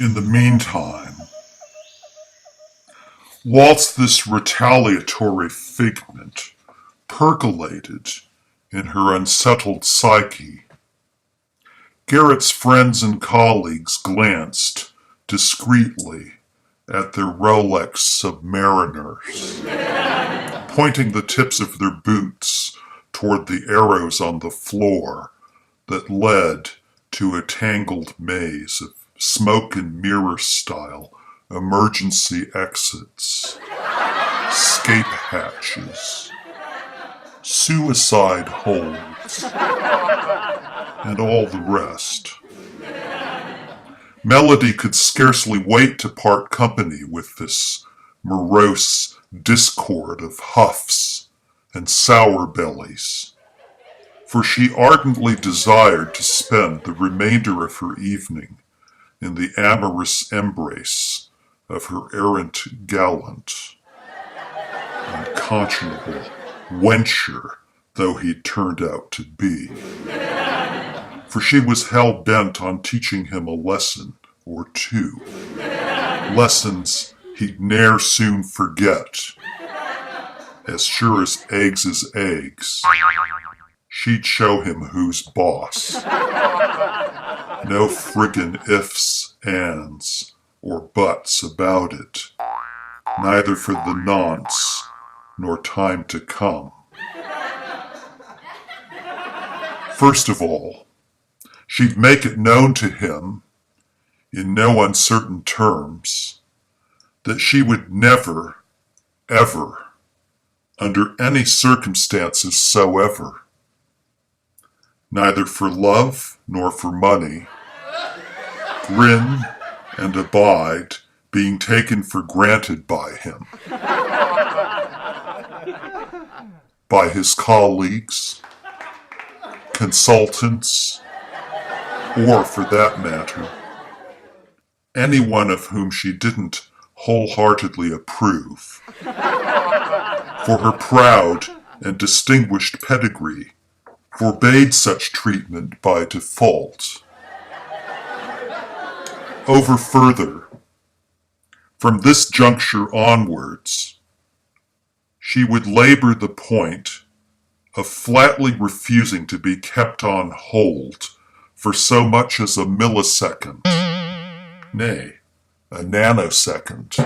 In the meantime, whilst this retaliatory figment percolated in her unsettled psyche, Garrett's friends and colleagues glanced discreetly at their Rolex submariners, pointing the tips of their boots toward the arrows on the floor that led to a tangled maze of smoke and mirror style emergency exits, escape hatches, suicide holds, and all the rest. Melody could scarcely wait to part company with this morose discord of huffs and sour bellies, for she ardently desired to spend the remainder of her evening in the amorous embrace of her errant gallant, unconscionable wencher though he turned out to be. For she was hell-bent on teaching him a lesson or two, lessons he'd ne'er soon forget. As sure as eggs is eggs, she'd show him who's boss. No friggin' ifs, ands, or buts about it, neither for the nonce nor time to come. First of all, she'd make it known to him, in no uncertain terms, that she would never, ever, under any circumstances soever, neither for love nor for money, grin and abide being taken for granted by him, by his colleagues, consultants, or for that matter, anyone of whom she didn't wholeheartedly approve. For her proud and distinguished pedigree forbade such treatment by default. Over further, from this juncture onwards, she would labor the point of flatly refusing to be kept on hold for so much as a millisecond, nay, a nanosecond,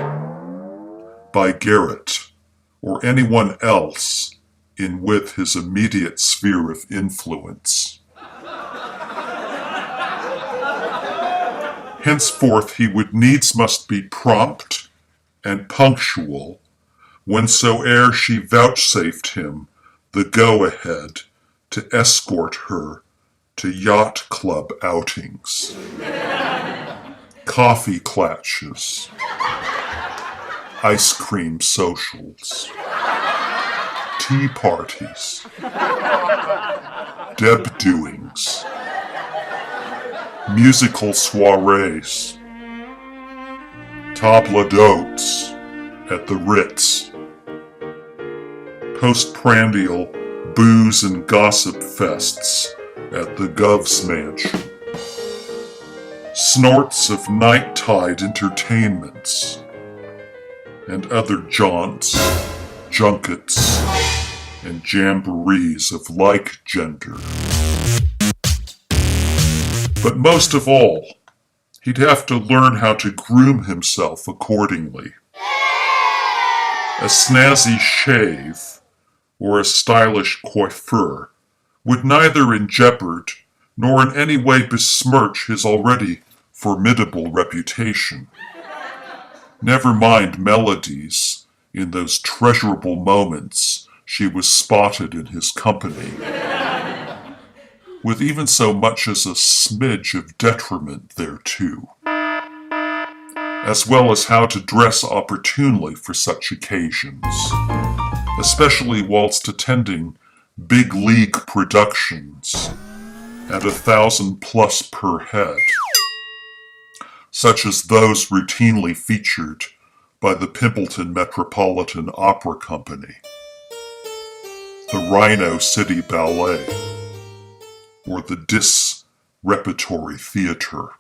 by Garrett or anyone else in with his immediate sphere of influence. Henceforth he would needs must be prompt and punctual whensoe'er she vouchsafed him the go-ahead to escort her to yacht club outings, coffee clatches, ice cream socials, tea parties, deb-doings, musical soirees, table d'hôtes at the Ritz, postprandial booze and gossip fests at the Gov's mansion, snorts of night-tide entertainments, and other jaunts, junkets, and jamborees of like gender. But most of all, he'd have to learn how to groom himself accordingly. A snazzy shave or a stylish coiffure would neither enjeopard nor in any way besmirch his already formidable reputation. Never mind Melody's in those treasurable moments she was spotted in his company, with even so much as a smidge of detriment thereto, as well as how to dress opportunely for such occasions, especially whilst attending big league productions at 1,000+ per head, such as those routinely featured by the Pimpleton Metropolitan Opera Company, the Rhino City Ballet, or the Dis Repertory Theater.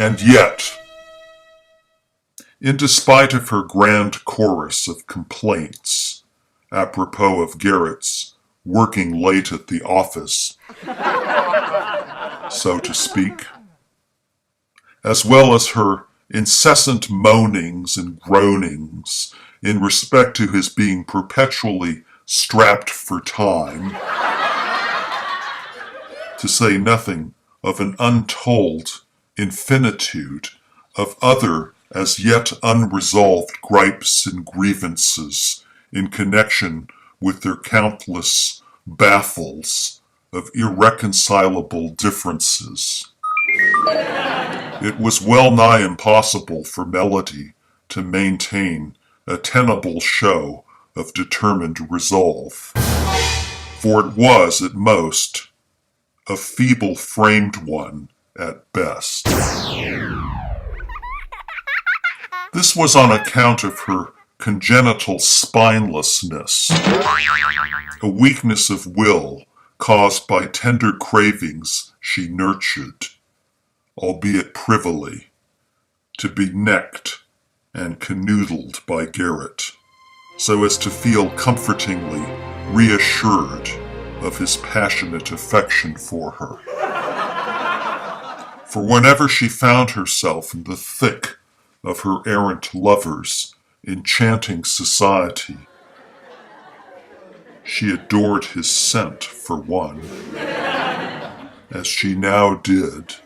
And yet, in despite of her grand chorus of complaints, apropos of Garrett's working late at the office, so to speak, as well as her incessant moanings and groanings in respect to his being perpetually strapped for time, to say nothing of an untold infinitude of other as yet unresolved gripes and grievances in connection with their countless baffles of irreconcilable differences. It was well nigh impossible for Melody to maintain a tenable show of determined resolve, for it was, at most, a feeble-framed one at best. This was on account of her congenital spinelessness, a weakness of will caused by tender cravings she nurtured, albeit privily, to be necked and canoodled by Garrett, so as to feel comfortingly reassured of his passionate affection for her. For whenever she found herself in the thick of her errant lover's enchanting society, she adored his scent, for one, as she now did.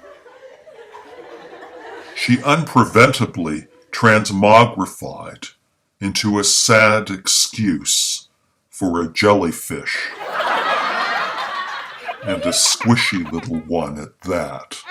She unpreventably transmogrified into a sad excuse for a jellyfish, and a squishy little one at that.